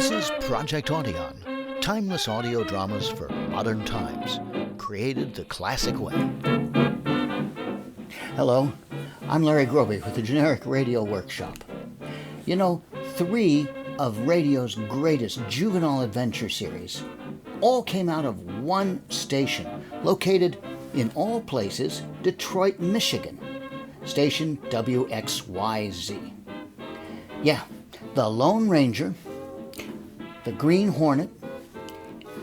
This is Project Audion, timeless audio dramas for modern times, created the classic way. Hello, I'm Larry Groby with the Generic Radio Workshop. You know, 3 of radio's greatest juvenile adventure series all came out of one station, located in all places, Detroit, Michigan. Station WXYZ. Yeah, the Lone Ranger, the Green Hornet,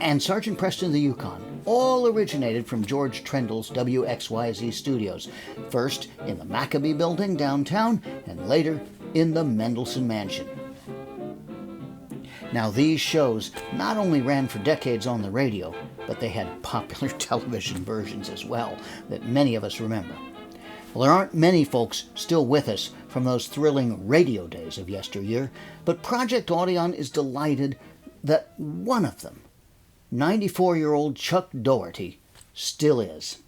and Sergeant Preston of the Yukon all originated from George Trendle's WXYZ studios, first in the Maccabee building downtown and later in the Mendelsohn Mansion. Now, these shows not only ran for decades on the radio, but they had popular television versions as well that many of us remember. Well, there aren't many folks still with us from those thrilling radio days of yesteryear, but Project Audion is delighted that one of them, 94-year-old Chuck Daugherty, still is.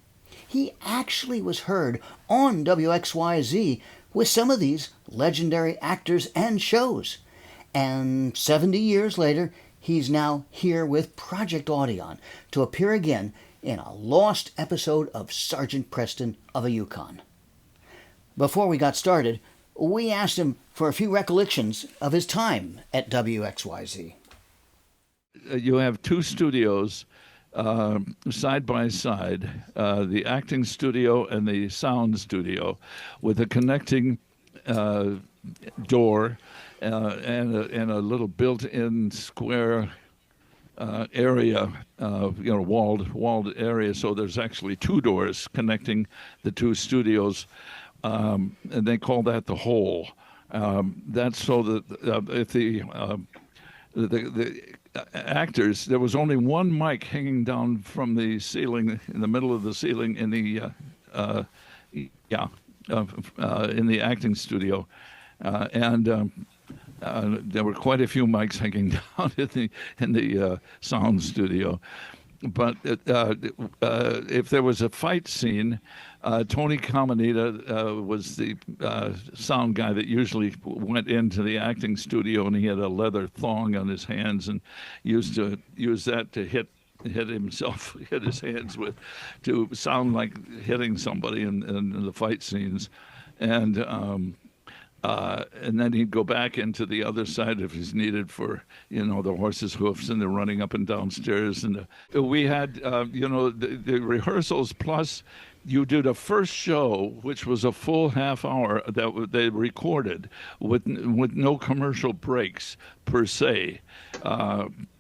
He actually was heard on WXYZ with some of these legendary actors and shows. And 70 years later, he's now here with Project Audion to appear again in a lost episode of Sergeant Preston of the Yukon. Before we got started, we asked him for a few recollections of his time at WXYZ. You have 2 studios side by side, the acting studio and the sound studio, with a connecting door and a little built-in square area, walled area. So there's actually 2 doors connecting the 2 studios, and they call that the hole. That's so that if the actors, there was only one mic hanging down from the ceiling, in the middle of the ceiling in the in the acting studio, and there were quite a few mics hanging down in the sound studio. But if there was a fight scene, Tony Caminita was the sound guy that usually went into the acting studio, and he had a leather thong on his hands and used to use that to hit himself, hit his hands with, to sound like hitting somebody in the fight scenes. And then he'd go back into the other side if he's needed for, the horse's hoofs, and they're running up and down stairs. And we had, the rehearsals, plus you did a first show, which was a full half hour that they recorded with no commercial breaks per se.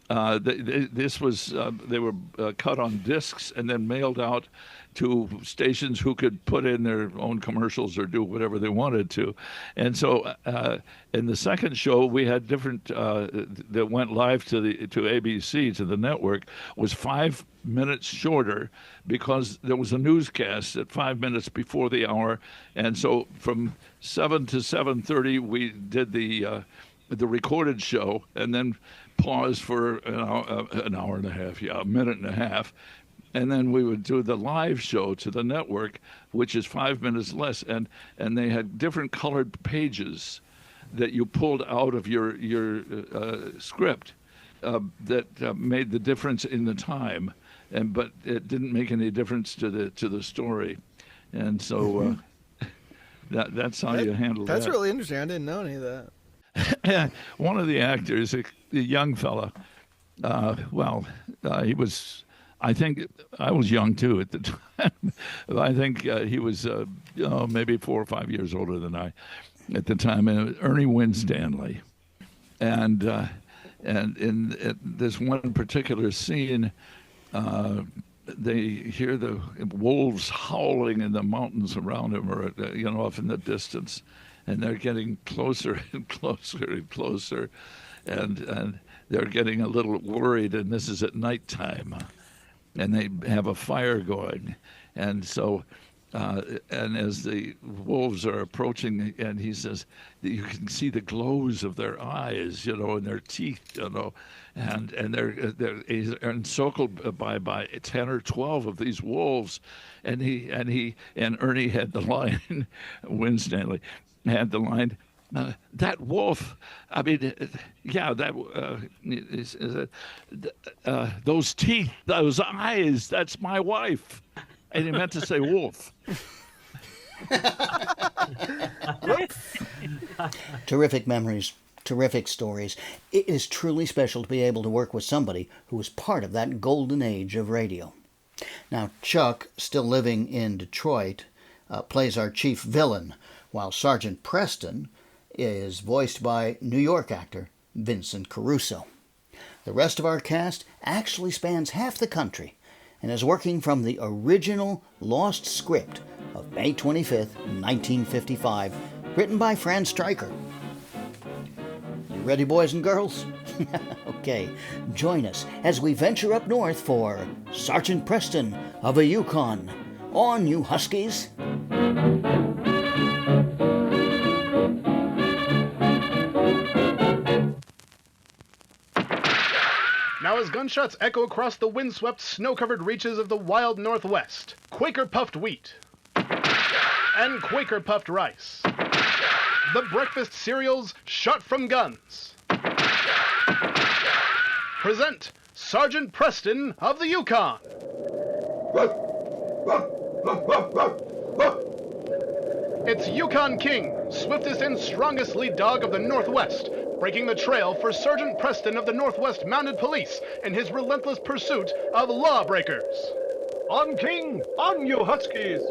This was they were cut on discs and then mailed out to stations who could put in their own commercials or do whatever they wanted to. And so in the second show, we had different that went live to ABC, to the network, was 5 minutes shorter because there was a newscast at 5 minutes before the hour. And so from 7 to 7:30, we did the recorded show, and then paused for an hour and a half, a minute and a half. And then we would do the live show to the network, which is 5 minutes less. And they had different colored pages that you pulled out of your script that made the difference in the time. But it didn't make any difference to the story. And so that's how you handle that. That's really interesting. I didn't know any of that. One of the actors, a young fella, he was, I think, I was young too at the time. I think he was, maybe 4 or 5 years older than I at the time, Ernie Winstanley. And in this one particular scene, they hear the wolves howling in the mountains around him, or off in the distance. And they're getting closer and closer and closer, and they're getting a little worried. And this is at nighttime, and they have a fire going, and so, and as the wolves are approaching, and he says, you can see the glows of their eyes, and their teeth, and they're encircled by 10 or 12 of these wolves, and Ernie had the line, Winstanley had the line, That wolf, I mean, yeah, those teeth, those eyes, that's my wife. And he meant to say wolf. Terrific memories, terrific stories. It is truly special to be able to work with somebody who was part of that golden age of radio. Now, Chuck, still living in Detroit, plays our chief villain, while Sergeant Preston is voiced by New York actor Vincent Caruso. The rest of our cast actually spans half the country and is working from the original lost script of May 25th, 1955, written by Franz Stryker. You ready, boys and girls? Okay, join us as we venture up north for Sergeant Preston of a Yukon. On, you huskies! Now as gunshots echo across the windswept, snow-covered reaches of the wild Northwest, Quaker puffed wheat and Quaker puffed rice, the breakfast cereals shot from guns, present Sergeant Preston of the Yukon. It's Yukon King, swiftest and strongest lead dog of the Northwest, breaking the trail for Sergeant Preston of the Northwest Mounted Police in his relentless pursuit of lawbreakers. On, King! On, you huskies!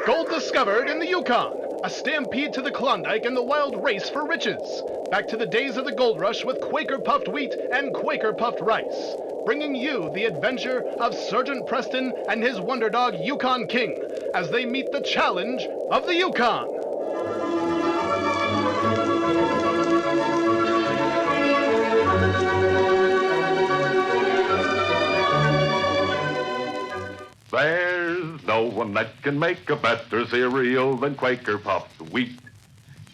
Gold discovered in the Yukon, a stampede to the Klondike and the wild race for riches. Back to the days of the gold rush with Quaker puffed wheat and Quaker puffed rice, bringing you the adventure of Sergeant Preston and his wonder dog Yukon King as they meet the challenge of the Yukon. There's no one that can make a better cereal than Quaker puffed wheat.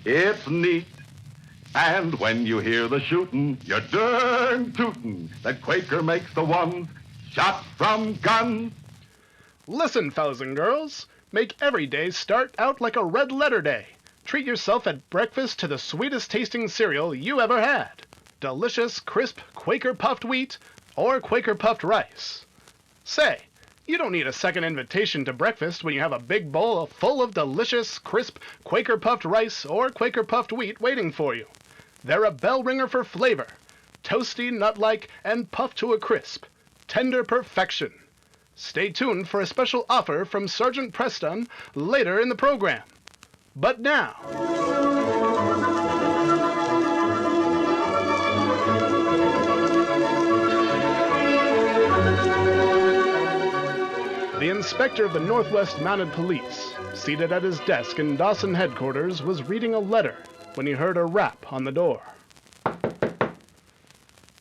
It's neat. And when you hear the shootin', you're darn tootin' that Quaker makes the ones shot from guns. Listen, fellas and girls, make every day start out like a red letter day. Treat yourself at breakfast to the sweetest tasting cereal you ever had. Delicious, crisp Quaker puffed wheat or Quaker puffed rice. Say, you don't need a second invitation to breakfast when you have a big bowl full of delicious, crisp Quaker puffed rice or Quaker puffed wheat waiting for you. They're a bell ringer for flavor, toasty, nut-like, and puffed to a crisp. Tender perfection. Stay tuned for a special offer from Sergeant Preston later in the program. But now... the inspector of the Northwest Mounted Police, seated at his desk in Dawson headquarters, was reading a letter when he heard a rap on the door.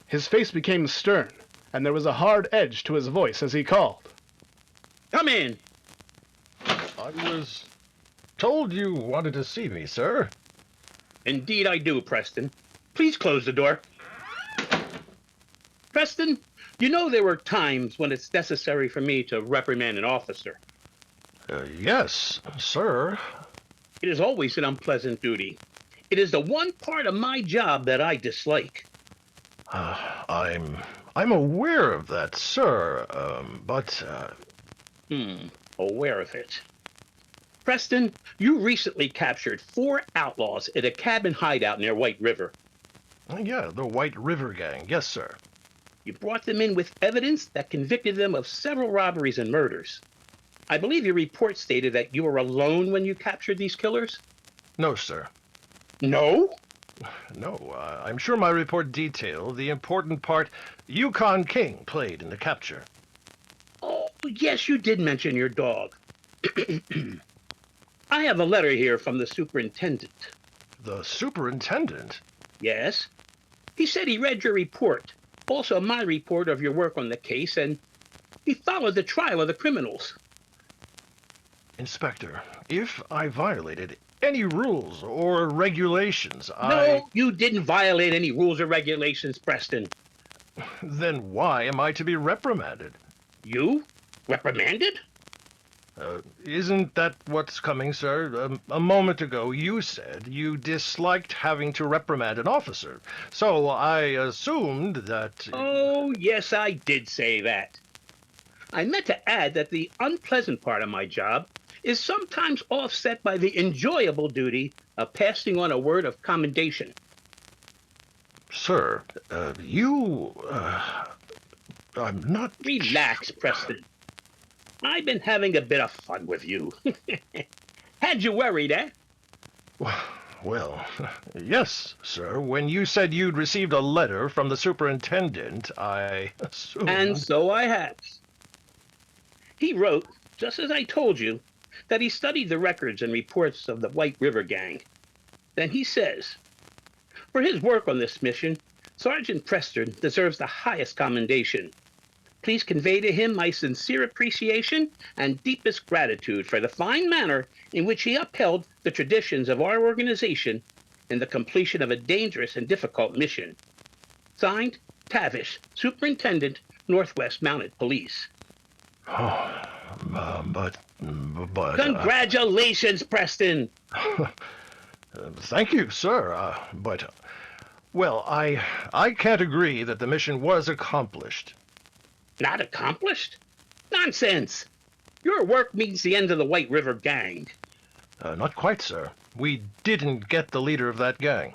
His face became stern, and there was a hard edge to his voice as he called. Come in. I was told you wanted to see me, sir. Indeed I do, Preston. Please close the door. Preston, you know there were times when it's necessary for me to reprimand an officer. Yes, sir. It is always an unpleasant duty. It is the one part of my job that I dislike. I'm aware of that, sir, but... Aware of it. Preston, you recently captured 4 outlaws at a cabin hideout near White River. Yeah, the White River Gang, yes, sir. You brought them in with evidence that convicted them of several robberies and murders. I believe your report stated that you were alone when you captured these killers? No, sir. No? No, I'm sure my report detailed the important part Yukon King played in the capture. Oh, yes, you did mention your dog. I have a letter here from the superintendent. The superintendent? Yes. He said he read your report, also my report of your work on the case, and he followed the trial of the criminals. Inspector, if I violated any rules or regulations, No, you didn't violate any rules or regulations, Preston. Then why am I to be reprimanded? You? Reprimanded? Isn't that what's coming, sir? A moment ago you said you disliked having to reprimand an officer, so I assumed that... Oh, yes, I did say that. I meant to add that the unpleasant part of my job is sometimes offset by the enjoyable duty of passing on a word of commendation. Sir, I'm not... Relax, Preston. I've been having a bit of fun with you. Had you worried, eh? Well, yes, sir. When you said you'd received a letter from the superintendent, I assumed... And so I have. He wrote, just as I told you, that he studied the records and reports of the White River Gang. Then he says, for his work on this mission, Sergeant Preston deserves the highest commendation. Please convey to him my sincere appreciation and deepest gratitude for the fine manner in which he upheld the traditions of our organization in the completion of a dangerous and difficult mission. Signed, Tavish, Superintendent, Northwest Mounted Police. Oh, but... Congratulations, Preston! Thank you, sir, but... Well, I can't agree that the mission was accomplished. Not accomplished? Nonsense! Your work means the end of the White River Gang. Not quite, sir. We didn't get the leader of that gang.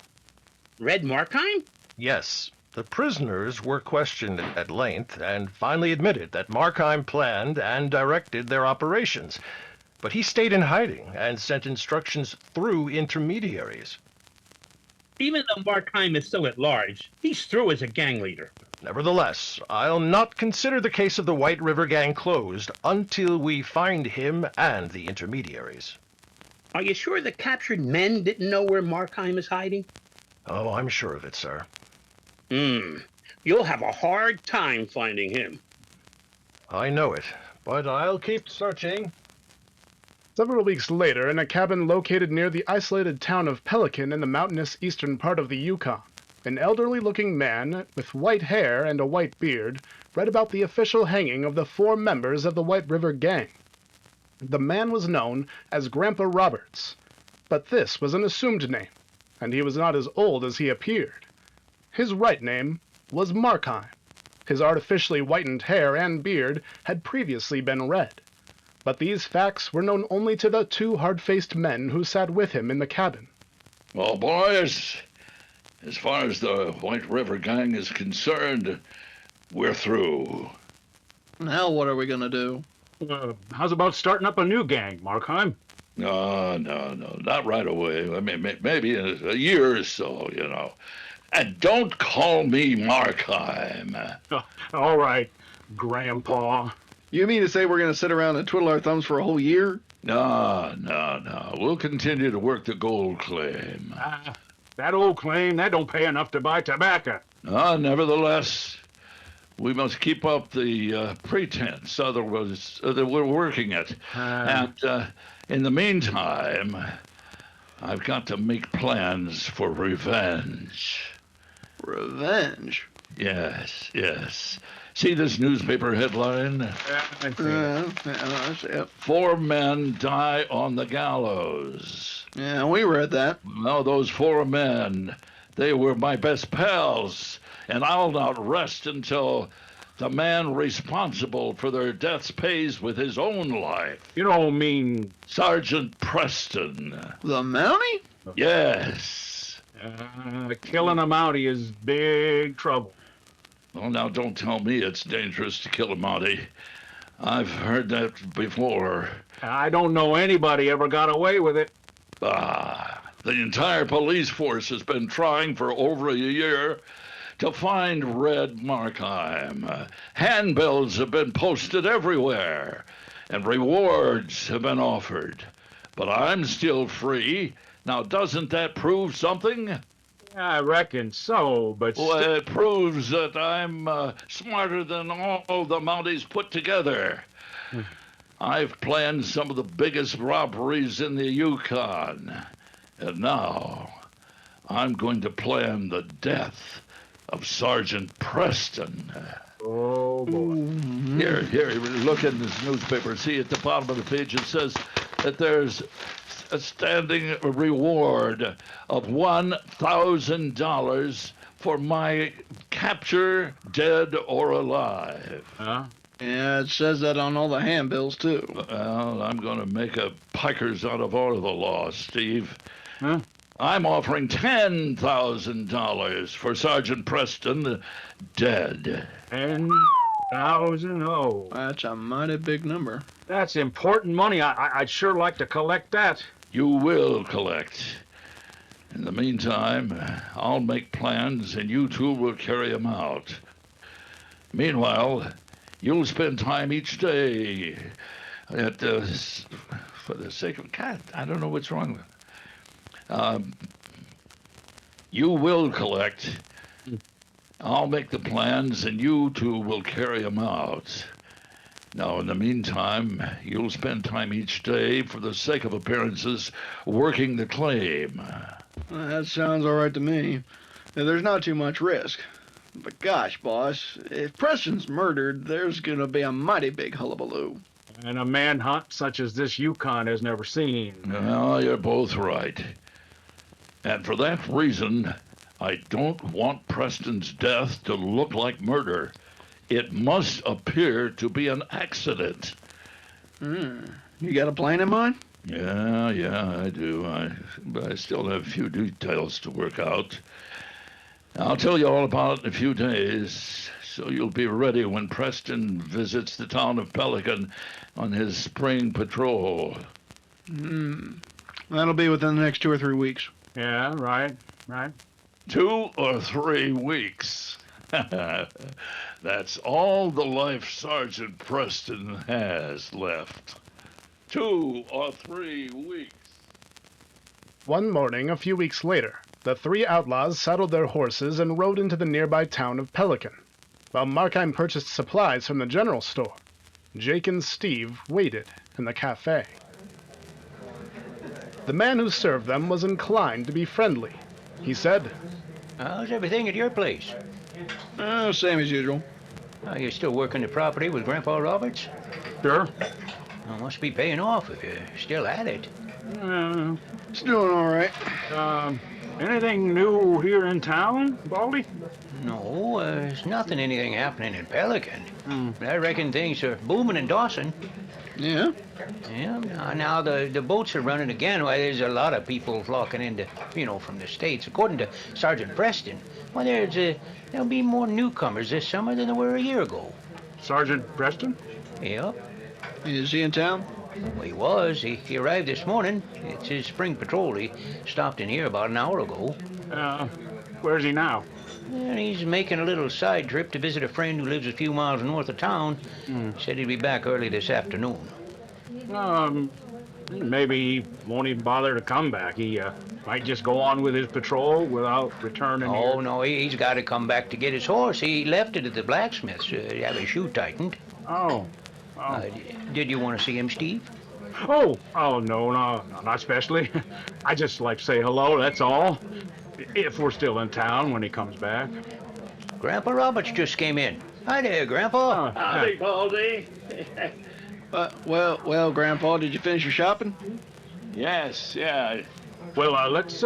Red Markheim? Yes. The prisoners were questioned at length and finally admitted that Markheim planned and directed their operations. But he stayed in hiding and sent instructions through intermediaries. Even though Markheim is still at large, he's through as a gang leader. Nevertheless, I'll not consider the case of the White River Gang closed until we find him and the intermediaries. Are you sure the captured men didn't know where Markheim is hiding? Oh, I'm sure of it, sir. You'll have a hard time finding him. I know it, but I'll keep searching. Several weeks later, in a cabin located near the isolated town of Pelican in the mountainous eastern part of the Yukon, an elderly-looking man with white hair and a white beard read about the official hanging of the 4 members of the White River Gang. The man was known as Grandpa Roberts, but this was an assumed name, and he was not as old as he appeared. His right name was Markheim. His artificially whitened hair and beard had previously been red, but these facts were known only to the 2 hard-faced men who sat with him in the cabin. Well, boys, as far as the White River Gang is concerned, we're through. Now what are we gonna do? How's about starting up a new gang, Markheim? No, not right away. I mean, maybe in a year or so, you know. And don't call me Markheim. All right, Grandpa. You mean to say we're gonna sit around and twiddle our thumbs for a whole year? No. We'll continue to work the gold claim. That old claim, that don't pay enough to buy tobacco. Nevertheless, we must keep up the pretense, otherwise that we're working it. And in the meantime, I've got to make plans for revenge. Revenge? Yes. See this newspaper headline? Yep. 4 men die on the gallows. Yeah, we read that. No, those 4 men, they were my best pals, and I'll not rest until the man responsible for their deaths pays with his own life. You don't mean... Sergeant Preston. The Mountie? Yes. Killing a Mountie is big trouble. Well, now, don't tell me it's dangerous to kill a Mountie. I've heard that before. I don't know anybody ever got away with it. The entire police force has been trying for over a year to find Red Markheim. Handbills have been posted everywhere, and rewards have been offered. But I'm still free. Now, doesn't that prove something? I reckon so, but... Well, it proves that I'm smarter than all the Mounties put together. I've planned some of the biggest robberies in the Yukon. And now, I'm going to plan the death of Sergeant Preston. Oh, Oh, boy. Here, look in this newspaper. See at the bottom of the page it says that there's a standing reward of $1,000 for my capture, dead or alive. Huh? Yeah, it says that on all the handbills, too. Well, I'm going to make a pikers out of all of the law, Steve. Huh? I'm offering $10,000 for Sergeant Preston, dead. 10,000. Oh, That's a mighty big number. that's important money. I'd sure like to collect that. You will collect. In the meantime, I'll make plans and you two will carry them out. Meanwhile, you'll spend time each day at for the sake of God, I don't know what's wrong with you will collect. I'll make the plans and you two will carry them out. Now, in the meantime, you'll spend time each day for the sake of appearances working the claim. That sounds all right to me. There's not too much risk. But gosh, boss, if Preston's murdered, there's gonna be a mighty big hullabaloo. And a manhunt such as this Yukon has never seen. Well, you're both right. And for that reason, I don't want Preston's death to look like murder. It must appear to be an accident. You got a plan in mind? Yeah, I do. But I still have a few details to work out. I'll tell you all about it in a few days, so you'll be ready when Preston visits the town of Pelican on his spring patrol. That'll be within the next 2 or 3 weeks. Yeah, right. 2 or 3 weeks. That's all the life Sergeant Preston has left. 2 or 3 weeks. One morning, a few weeks later, the three outlaws saddled their horses and rode into the nearby town of Pelican, while Markheim purchased supplies from the general store. Jake and Steve waited in the cafe. The man who served them was inclined to be friendly. He said, How's everything at your place? Same as usual. You still working the property with Grandpa Roberts? Sure. Well, must be paying off if you're still at it. It's doing all right. Anything new here in town, Baldy? No, there's anything happening in Pelican. But I reckon things are booming in Dawson. Yeah? Yeah, now the boats are running again. Why, there's a lot of people flocking into, from the States. According to Sergeant Preston, well, there'll be more newcomers this summer than there were a year ago. Sergeant Preston? Yep. Is he in town? Well, he was. He arrived this morning. It's his spring patrol. He stopped in here about an hour ago. Where's he now? And he's making a little side trip to visit a friend who lives a few miles north of town. Said he'd be back early this afternoon. Maybe he won't even bother to come back. He might just go on with his patrol without returning here. Oh, no, he's got to come back to get his horse. He left it at the blacksmith's to have his shoe tightened. Oh. Did you want to see him, Steve? Oh, no, not especially. I just like to say hello, that's all. If we're still in town when he comes back. Grandpa Roberts just came in. Hi there, Grandpa. Howdy, Baldy. Well, Grandpa, did you finish your shopping? Yes, yeah. Well, let's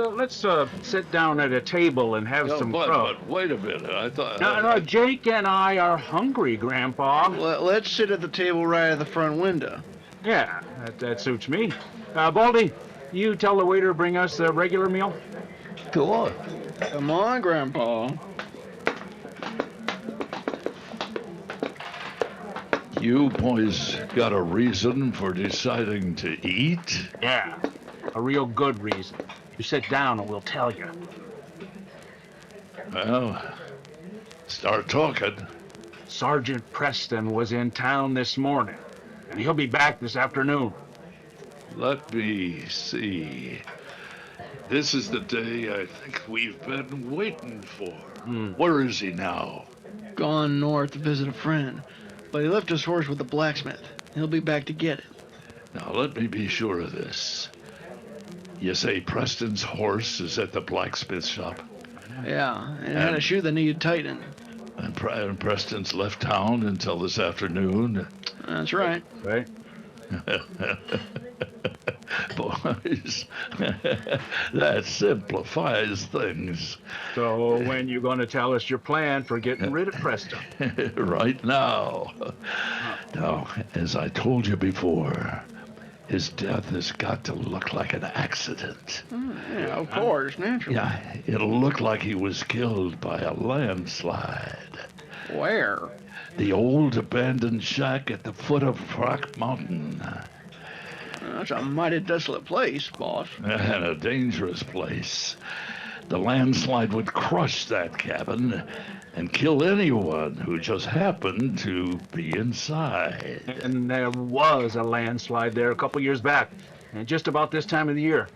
sit down at a table and have some grub. But wait a minute. I thought. No, Jake and I are hungry, Grandpa. Let's sit at the table right at the front window. Yeah, that suits me. Baldy, you tell the waiter to bring us the regular meal. Sure. Come on, Grandpa. You boys got a reason for deciding to eat? Yeah, a real good reason. You sit down and we'll tell you. Well, start talking. Sergeant Preston was in town this morning, and he'll be back this afternoon. Let me see. This is the day I think we've been waiting for. Where is he now? Gone north to visit a friend, but he left his horse with the blacksmith. He'll be back to get it. Now, let me be sure of this. You say Preston's horse is at the blacksmith shop? Yeah, and it had a shoe that needed tightening. And Preston's left town until this afternoon. That's right. Right? Boys, that simplifies things. So when you going to tell us your plan for getting rid of Preston? Right now. Now, as I told you before, his death has got to look like an accident. Yeah, of course, naturally. Yeah, it'll look like he was killed by a landslide. Where? The old abandoned shack at the foot of Rock Mountain. That's a mighty desolate place, boss. And a dangerous place. The landslide would crush that cabin and kill anyone who just happened to be inside. And there was a landslide there a couple years back, and just about this time of the year.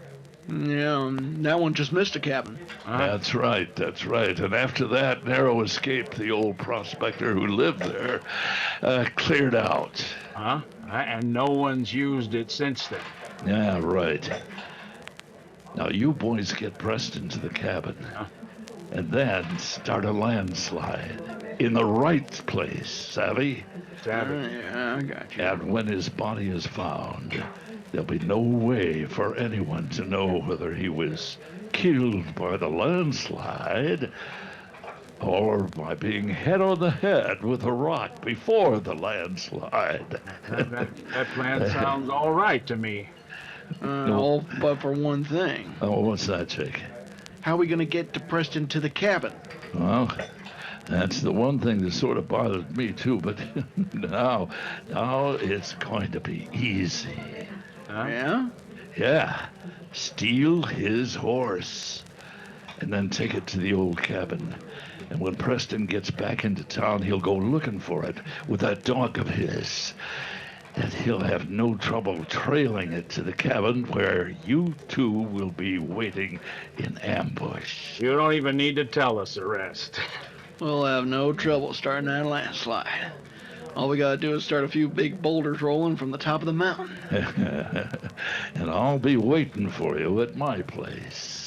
Yeah, that one just missed a cabin. That's right, that's right. And after that narrow escape, the old prospector who lived there cleared out. Huh? And no one's used it since then. Yeah, right. Now you boys get Preston to the cabin, and then start a landslide in the right place, savvy? Yeah, I got you. And when his body is found, there'll be no way for anyone to know whether he was killed by the landslide or by being hit on the head with a rock before the landslide. That plan sounds all right to me. All but for one thing. Oh, what's that, Jake? How are we going to get to Preston to the cabin? Well, that's the one thing that sort of bothered me too, but now it's going to be easy. Yeah? Yeah, steal his horse and then take it to the old cabin. And when Preston gets back into town, he'll go looking for it with that dog of his. And he'll have no trouble trailing it to the cabin where you two will be waiting in ambush. You don't even need to tell us the rest. We'll have no trouble starting that landslide. All we gotta do is start a few big boulders rolling from the top of the mountain. And I'll be waiting for you at my place.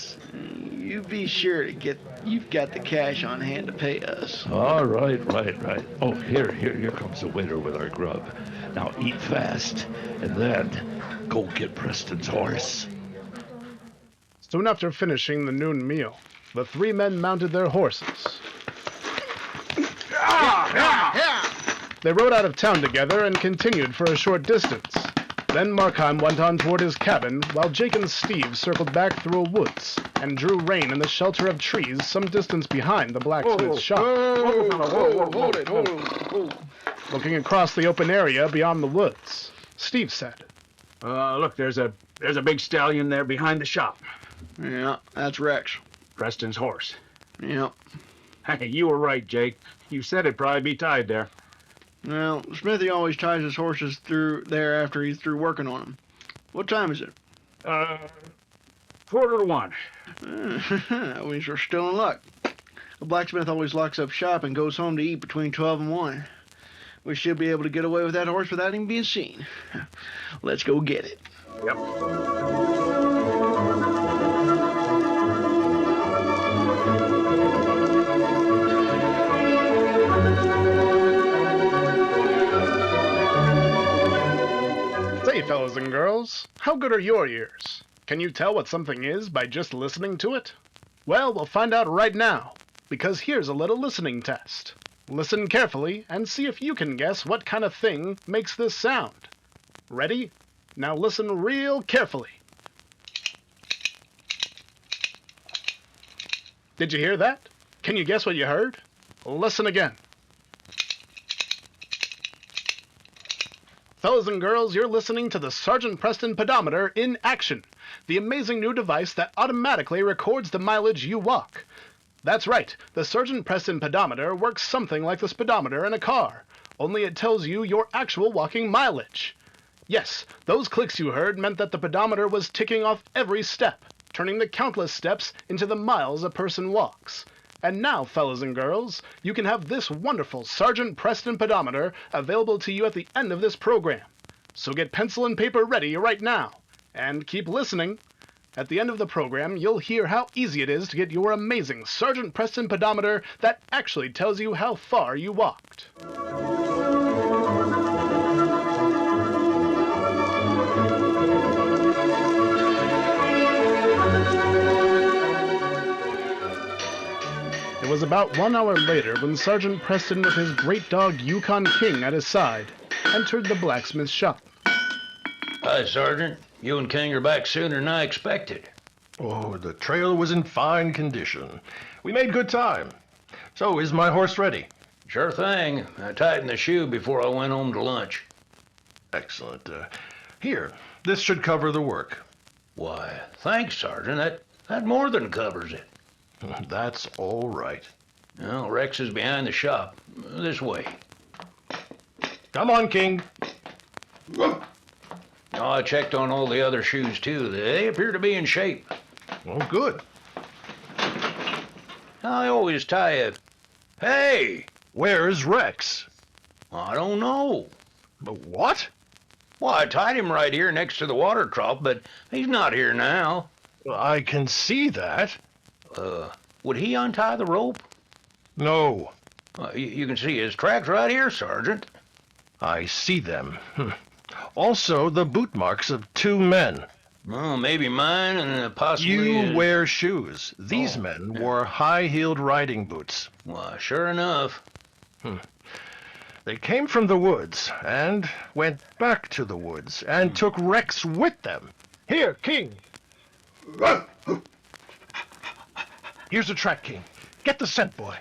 You be sure to you've got the cash on hand to pay us. All right. Oh, here comes the waiter with our grub. Now eat fast, and then go get Preston's horse. Soon after finishing the noon meal, the three men mounted their horses. They rode out of town together and continued for a short distance. Then Markheim went on toward his cabin, while Jake and Steve circled back through a woods and drew rein in the shelter of trees some distance behind the blacksmith's shop. Hold it. Looking across the open area beyond the woods, Steve said, Look, there's a big stallion there behind the shop. Yeah, that's Rex. Preston's horse. Yeah. Hey, you were right, Jake. You said it'd probably be tied there. Well, Smithy always ties his horses through there after he's through working on them. What time is it? 1:45. That means we're still in luck. The blacksmith always locks up shop and goes home to eat between 12 and 1. We should be able to get away with that horse without even being seen. Let's go get it. Yep. Say, fellows and girls, how good are your ears? Can you tell what something is by just listening to it? Well, we'll find out right now, because here's a little listening test. Listen carefully and see if you can guess what kind of thing makes this sound. Ready? Now listen real carefully. Did you hear that? Can you guess what you heard? Listen again. Fellas and girls, you're listening to the Sergeant Preston pedometer in action, the amazing new device that automatically records the mileage you walk. That's right, the Sergeant Preston pedometer works something like the speedometer in a car, only it tells you your actual walking mileage. Yes, those clicks you heard meant that the pedometer was ticking off every step, turning the countless steps into the miles a person walks. And now, fellas and girls, you can have this wonderful Sergeant Preston pedometer available to you at the end of this program. So get pencil and paper ready right now, and keep listening. At the end of the program, you'll hear how easy it is to get your amazing Sergeant Preston pedometer that actually tells you how far you walked. It was about 1 hour later when Sergeant Preston, with his great dog Yukon King at his side, entered the blacksmith's shop. Hi, Sergeant. You and King are back sooner than I expected. Oh, the trail was in fine condition. We made good time. So, is my horse ready? Sure thing. I tightened the shoe before I went home to lunch. Excellent. Here, this should cover the work. Why, thanks, Sergeant. That more than covers it. That's all right. Well, Rex is behind the shop. This way. Come on, King. Oh, I checked on all the other shoes, too. They appear to be in shape. Oh, good. I always tie a... Hey! Where's Rex? I don't know. What? Well, I tied him right here next to the water trough, but he's not here now. I can see that. Would he untie the rope? No. You can see his tracks right here, Sergeant. I see them. Also, the boot marks of 2 men. Well, maybe mine and possibly... You wear shoes. These men wore high-heeled riding boots. Well, sure enough. They came from the woods and went back to the woods and took Rex with them. Here, King. Here's the track, King. Get the scent, boy.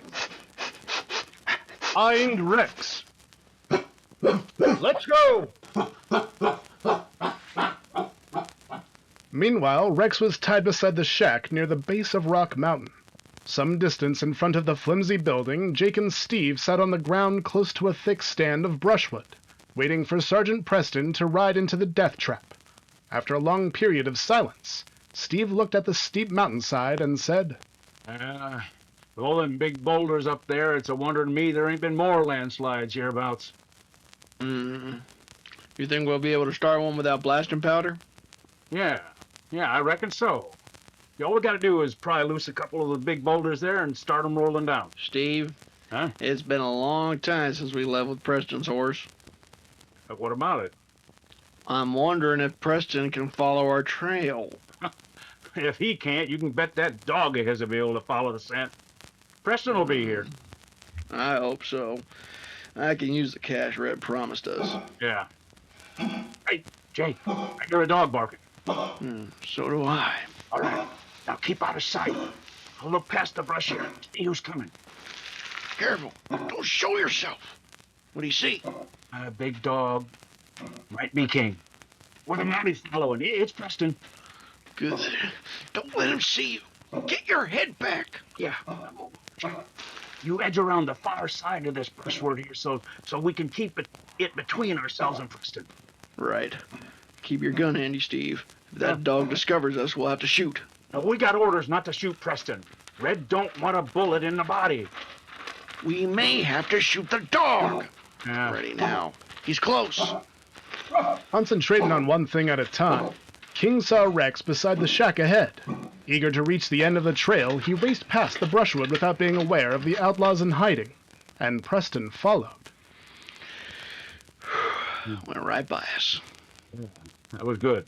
Find Rex. Let's go! Meanwhile, Rex was tied beside the shack near the base of Rock Mountain. Some distance in front of the flimsy building, Jake and Steve sat on the ground close to a thick stand of brushwood, waiting for Sergeant Preston to ride into the death trap. After a long period of silence, Steve looked at the steep mountainside and said, With all them big boulders up there, it's a wonder to me there ain't been more landslides hereabouts. You think we'll be able to start one without blasting powder? Yeah, I reckon so. All we gotta do is pry loose a couple of the big boulders there and start them rolling down. Steve, Huh? it's been a long time since we leveled Preston's horse. But what about it? I'm wondering if Preston can follow our trail. If he can't, you can bet that dog of his will be able to follow the scent. Preston will be here. I hope so. I can use the cash Red promised us. Yeah. Hey, Jake, I hear a dog barking. So do I. All right, now keep out of sight. I'll look past the brush here. See who's coming. Careful. Don't show yourself. What do you see? A big dog. Might be King. With a Mountie following. It's Preston. Good. Don't let him see you. Get your head back. Yeah. You edge around the far side of this brushwood here so we can keep it between ourselves and Preston. Right. Keep your gun handy, Steve. If that dog discovers us, we'll have to shoot. Now, we got orders not to shoot Preston. Red don't want a bullet in the body. We may have to shoot the dog. Yeah. Ready now. He's close. Concentrating on one thing at a time, King saw Rex beside the shack ahead. Eager to reach the end of the trail, he raced past the brushwood without being aware of the outlaws in hiding, and Preston followed. Went right by us. That was good.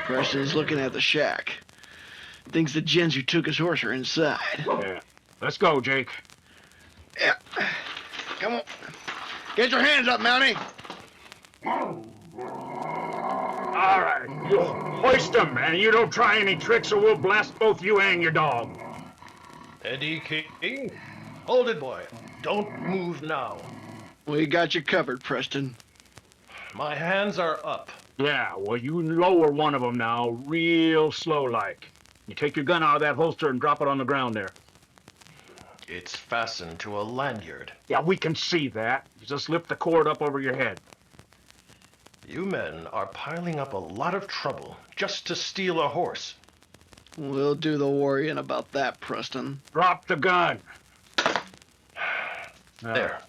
Preston's looking at the shack. Thinks the gents who took his horse are inside. Yeah. Let's go, Jake. Yeah. Come on. Get your hands up, Mountie. All right. You hoist them, and you don't try any tricks or we'll blast both you and your dog. Eddie King. Hold it, boy. Don't move now. We got you covered, Preston. My hands are up. Yeah, well, you lower one of them now, real slow-like. You take your gun out of that holster and drop it on the ground there. It's fastened to a lanyard. Yeah, we can see that. You just lift the cord up over your head. You men are piling up a lot of trouble just to steal a horse. We'll do the worrying about that, Preston. Drop the gun. There.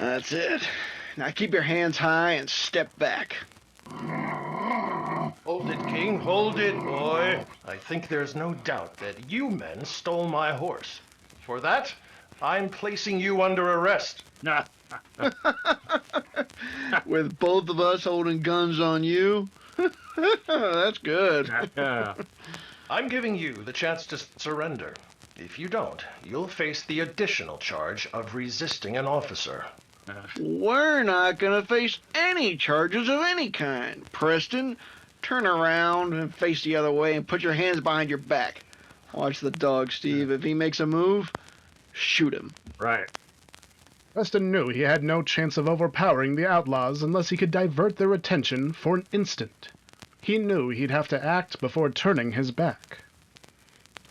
That's it. Now keep your hands high and step back. Hold it, King. Hold it, boy. I think there's no doubt that you men stole my horse. For that, I'm placing you under arrest. With both of us holding guns on you? That's good. I'm giving you the chance to surrender. If you don't, you'll face the additional charge of resisting an officer. We're not gonna face any charges of any kind. Preston, turn around and face the other way and put your hands behind your back. Watch the dog, Steve. If he makes a move, shoot him. Right. Preston knew he had no chance of overpowering the outlaws unless he could divert their attention for an instant. He knew he'd have to act before turning his back.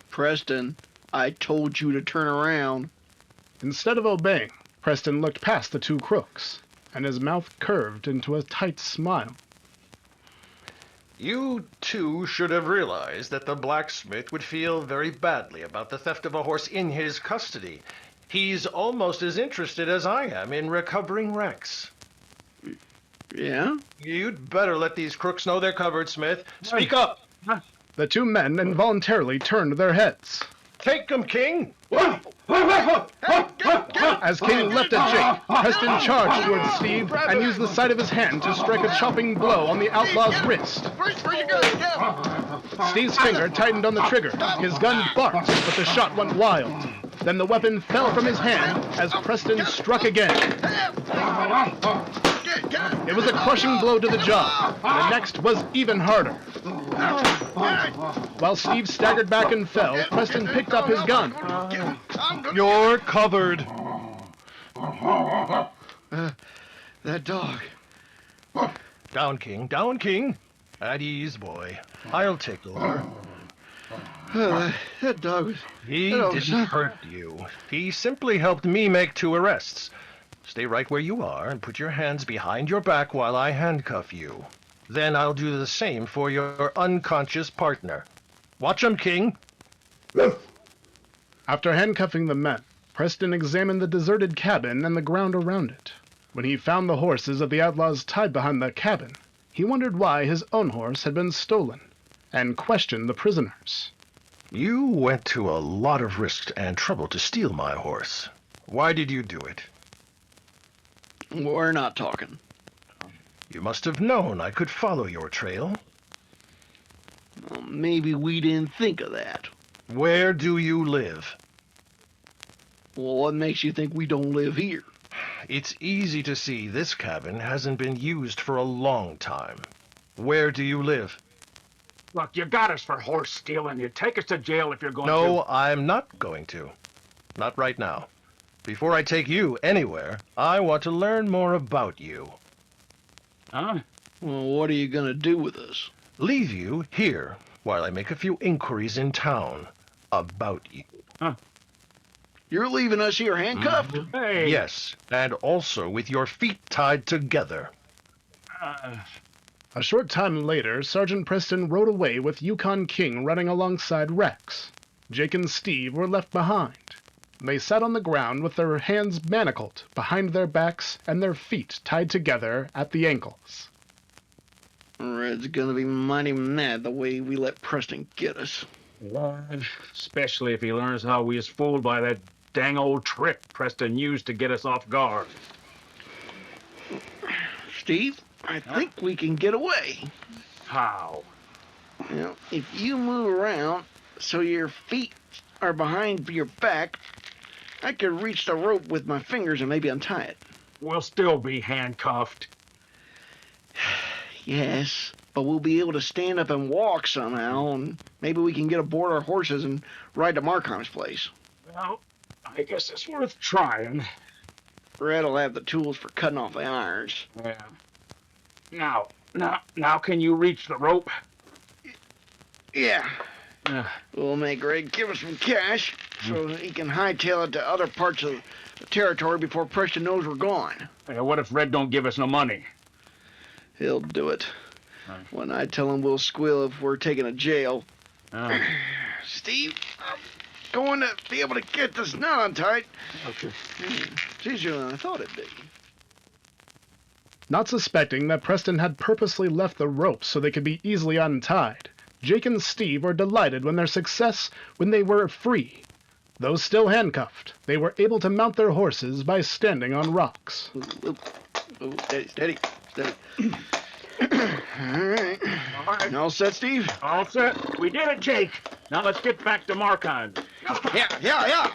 Preston, I told you to turn around. Instead of obeying, Preston looked past the two crooks, and his mouth curved into a tight smile. You two should have realized that the blacksmith would feel very badly about the theft of a horse in his custody. He's almost as interested as I am in recovering wrecks. Yeah? You'd better let these crooks know they're covered, Smith. Speak up! The two men involuntarily turned their heads. Take 'em, King! As King leapt at Jake, Preston charged towards Steve and used the side of his hand to strike a chopping blow on the outlaw's wrist. Steve's finger tightened on the trigger. His gun barked, but the shot went wild. Then the weapon fell from his hand as Preston struck again. It was a crushing blow to the jaw. The next was even harder. While Steve staggered back and fell, Preston picked up his gun. You're covered. That dog. Down, King. Down, King. At ease, boy. I'll take over. That dog was... He didn't hurt you. He simply helped me make 2 arrests. Stay right where you are and put your hands behind your back while I handcuff you. Then I'll do the same for your unconscious partner. Watch 'em, King. After handcuffing the men, Preston examined the deserted cabin and the ground around it. When he found the horses of the outlaws tied behind the cabin, he wondered why his own horse had been stolen, and questioned the prisoners. You went to a lot of risk and trouble to steal my horse. Why did you do it? We're not talking. You must have known I could follow your trail. Well, maybe we didn't think of that. Where do you live? Well, what makes you think we don't live here? It's easy to see this cabin hasn't been used for a long time. Where do you live? Look, you got us for horse stealing. You take us to jail if you're going to. No, I'm not going to. Not right now. Before I take you anywhere, I want to learn more about you. Huh? Well, what are you gonna do with us? Leave you here while I make a few inquiries in town about you. Huh? You're leaving us here handcuffed? Hey. Yes, and also with your feet tied together. A short time later, Sergeant Preston rode away with Yukon King running alongside Rex. Jake and Steve were left behind. They sat on the ground with their hands manacled behind their backs and their feet tied together at the ankles. Red's gonna be mighty mad the way we let Preston get us. Lord, especially if he learns how we was fooled by that dang old trick Preston used to get us off guard. Steve, I think we can get away. How? You know, if you move around so your feet are behind your back, I could reach the rope with my fingers and maybe untie it. We'll still be handcuffed. Yes, but we'll be able to stand up and walk somehow, and maybe we can get aboard our horses and ride to Markheim's place. Well, I guess it's worth trying. Red'll have the tools for cutting off the irons. Yeah. Now can you reach the rope? Yeah. We'll make Red give us some cash so he can hightail it to other parts of the territory before Preston knows we're gone. What if Red don't give us no money? He'll do it. When I tell him we'll squeal if we're taken to jail. Steve, I'm going to be able to get this knot untied. Okay. It's easier than I thought it'd be. Not suspecting that Preston had purposely left the ropes so they could be easily untied, Jake and Steve were delighted when they were free. Though still handcuffed, they were able to mount their horses by standing on rocks. Ooh, steady. All right. All set, Steve? All set. We did it, Jake. Now let's get back to Markheim. Yeah.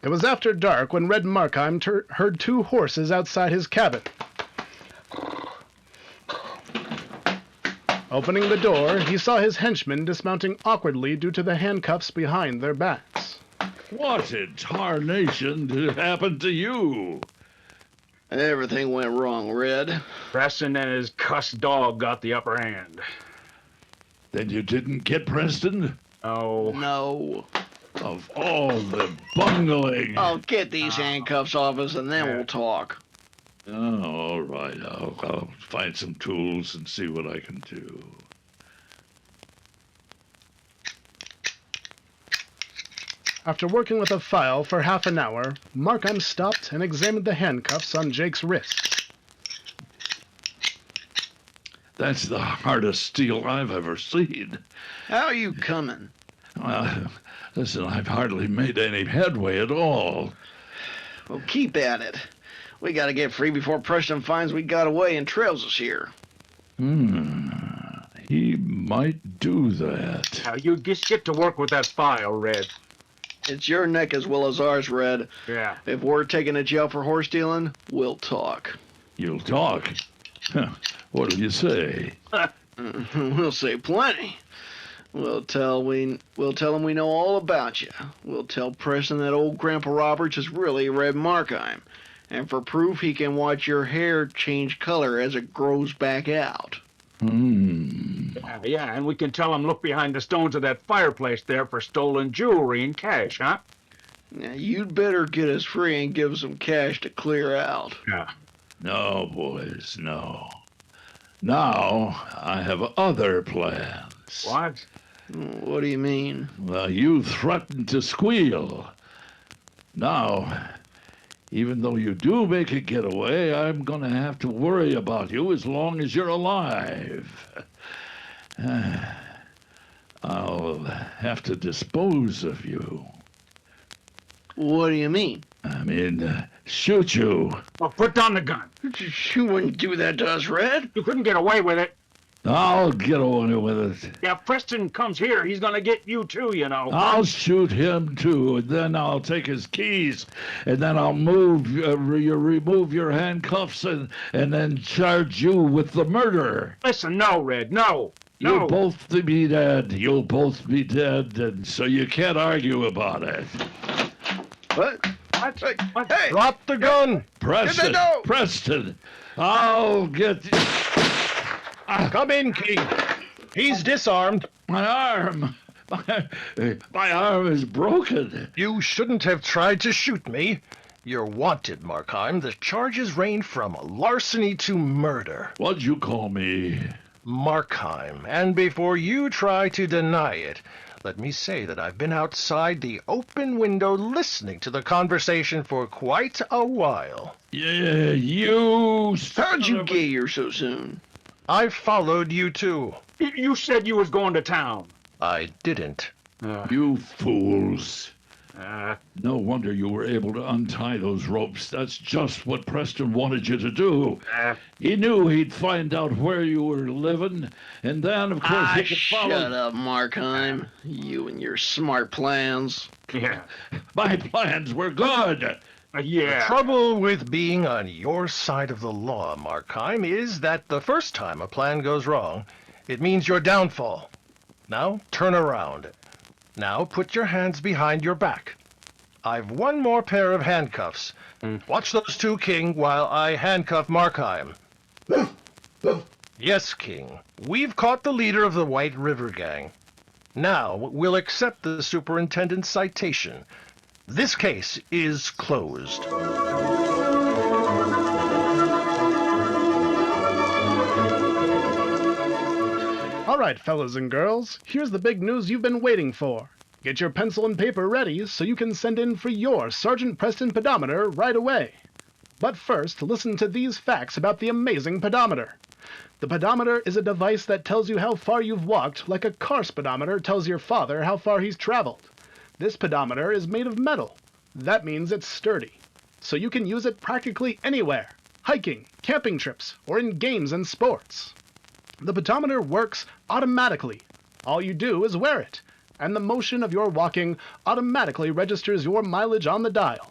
It was after dark when Red Markheim heard two horses outside his cabin. Opening the door, he saw his henchmen dismounting awkwardly due to the handcuffs behind their backs. What in tarnation happened to you? Everything went wrong, Red. Preston and his cuss dog got the upper hand. Then you didn't get Preston? Oh. No. Of all the bungling. I'll get these handcuffs off us and then we'll talk. Oh, all right. I'll find some tools and see what I can do. After working with a file for half an hour, Markheim stopped and examined the handcuffs on Jake's wrists. That's the hardest steel I've ever seen. How are you coming? Well, listen, I've hardly made any headway at all. Well, keep at it. We gotta get free before Preston finds we got away and trails us here. He might do that. Now, you just get to work with that file, Red. It's your neck as well as ours, Red. Yeah. If we're taken to jail for horse stealing, we'll talk. You'll talk? What'll you say? We'll say plenty. We'll tell him we know all about you. We'll tell Preston that old Grandpa Roberts is really Red Markheim. And for proof, he can watch your hair change color as it grows back out. Yeah, and we can tell him look behind the stones of that fireplace there for stolen jewelry and cash, huh? Now, you'd better get us free and give us some cash to clear out. Yeah. No, boys, no. Now, I have other plans. What? What do you mean? Well, you threatened to squeal. Now, even though you do make a getaway, I'm going to have to worry about you as long as you're alive. I'll have to dispose of you. What do you mean? I mean, shoot you. Well, put down the gun. You wouldn't do that to us, Red. You couldn't get away with it. I'll get on with it. Yeah, if Preston comes here, he's gonna get you too, you know. I'll shoot him too, and then I'll take his keys, and then I'll remove your handcuffs, and then charge you with the murder. Listen, no, Red, no. You'll both be dead. You'll both be dead, and so you can't argue about it. What? What? Hey! Drop the gun! Preston, Preston, I'll get... Come in, King. He's disarmed. My arm. My arm is broken. You shouldn't have tried to shoot me. You're wanted, Markheim. The charges range from larceny to murder. What'd you call me? Markheim. And before you try to deny it, let me say that I've been outside the open window listening to the conversation for quite a while. Yeah, you... How'd you get here so soon? I followed you too. You said you was going to town. I didn't. You fools. No wonder you were able to untie those ropes. That's just what Preston wanted you to do. He knew he'd find out where you were living, and then, of course, he could follow... Shut up, Markheim. You and your smart plans. Yeah. My plans were good. Yeah. The trouble with being on your side of the law, Markheim, is that the first time a plan goes wrong, it means your downfall. Now, turn around. Now, put your hands behind your back. I've one more pair of handcuffs. Watch those two, King, while I handcuff Markheim. Yes, King. We've caught the leader of the White River Gang. Now, we'll accept the superintendent's citation. This case is closed. All right, fellas and girls, here's the big news you've been waiting for. Get your pencil and paper ready so you can send in for your Sergeant Preston pedometer right away. But first, listen to these facts about the amazing pedometer. The pedometer is a device that tells you how far you've walked, like a car speedometer tells your father how far he's traveled. This pedometer is made of metal. That means it's sturdy. So you can use it practically anywhere, hiking, camping trips, or in games and sports. The pedometer works automatically. All you do is wear it, and the motion of your walking automatically registers your mileage on the dial.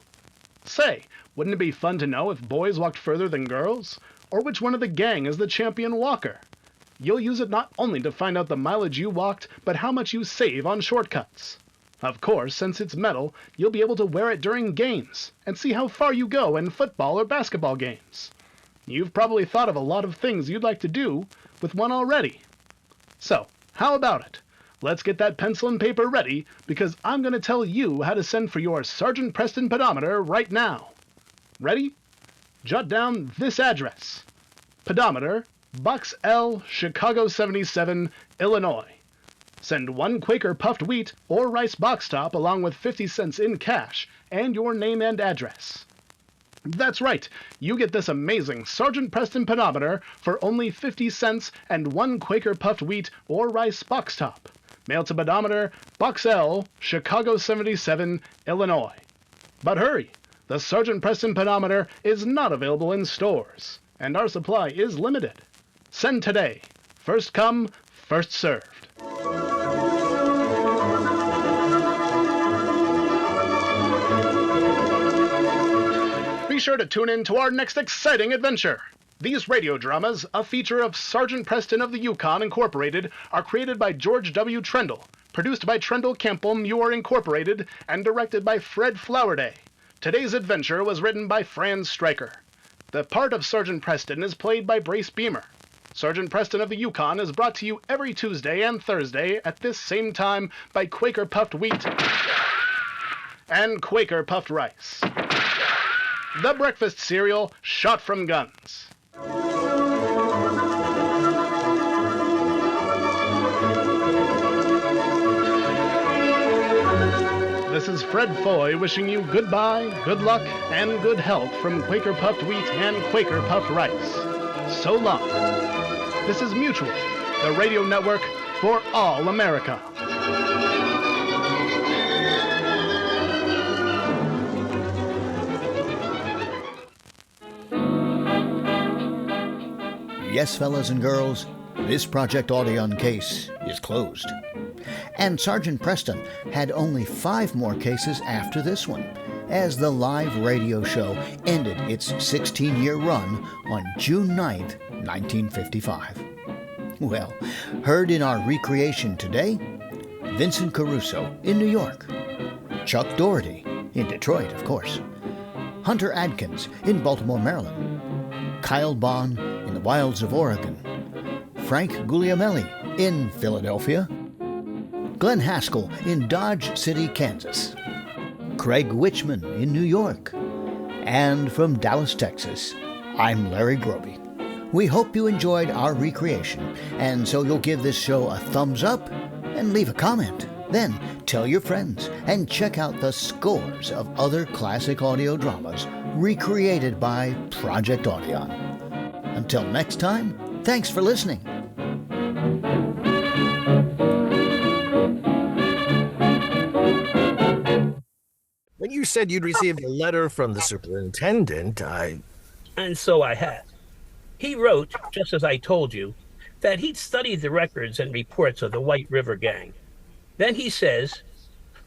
Say, wouldn't it be fun to know if boys walked further than girls? Or which one of the gang is the champion walker? You'll use it not only to find out the mileage you walked, but how much you save on shortcuts. Of course, since it's metal, you'll be able to wear it during games and see how far you go in football or basketball games. You've probably thought of a lot of things you'd like to do with one already. So, how about it? Let's get that pencil and paper ready, because I'm going to tell you how to send for your Sergeant Preston pedometer right now. Ready? Jot down this address. Pedometer, Box L, Chicago 77, Illinois. Send 1 Quaker puffed wheat or rice box top along with 50 cents in cash and your name and address. That's right, you get this amazing Sergeant Preston pedometer for only 50 cents and 1 Quaker puffed wheat or rice box top. Mail to pedometer, Box L, Chicago 77, Illinois. But hurry! The Sergeant Preston pedometer is not available in stores, and our supply is limited. Send today. First come, first served. Be sure to tune in to our next exciting adventure. These radio dramas, a feature of Sergeant Preston of the Yukon Incorporated, are created by George W. Trendle, produced by Trendle Campbell Muir Incorporated, and directed by Fred Flowerday. Today's adventure was written by Franz Stryker. The part of Sergeant Preston is played by Brace Beamer. Sergeant Preston of the Yukon is brought to you every Tuesday and Thursday at this same time by Quaker Puffed Wheat and Quaker Puffed Rice. The breakfast cereal shot from guns. This is Fred Foy wishing you goodbye, good luck, and good health from Quaker Puffed Wheat and Quaker Puffed Rice. So long. This is Mutual, the radio network for all America. Yes, fellas and girls, this Project Audion case is closed. And Sergeant Preston had only 5 more cases after this one, as the live radio show ended its 16-year run on June 9th, 1955. Well, heard in our recreation today, Vincent Caruso in New York, Chuck Daugherty in Detroit, of course, Hunter Adkins in Baltimore, Maryland, Kyle Bond in the wilds of Oregon, Frank Guglielmelli in Philadelphia, Glenn Haskell in Dodge City, Kansas, Craig Wichman in New York, and from Dallas, Texas, I'm Larry Groby. We hope you enjoyed our recreation, and so you'll give this show a thumbs up and leave a comment. Then tell your friends and check out the scores of other classic audio dramas recreated by Project Audion. Until next time, thanks for listening. When you said you'd received a letter from the superintendent, And so I had. He wrote, just as I told you, that he'd studied the records and reports of the White River Gang. Then he says,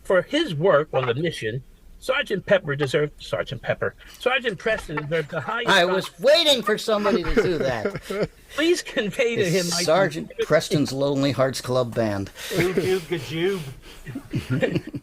for his work on the mission, Sergeant Preston deserved the highest... I was waiting for somebody to do that. Please convey to him... Sergeant Preston's Lonely Hearts Club Band. Oob, oob, gajoob.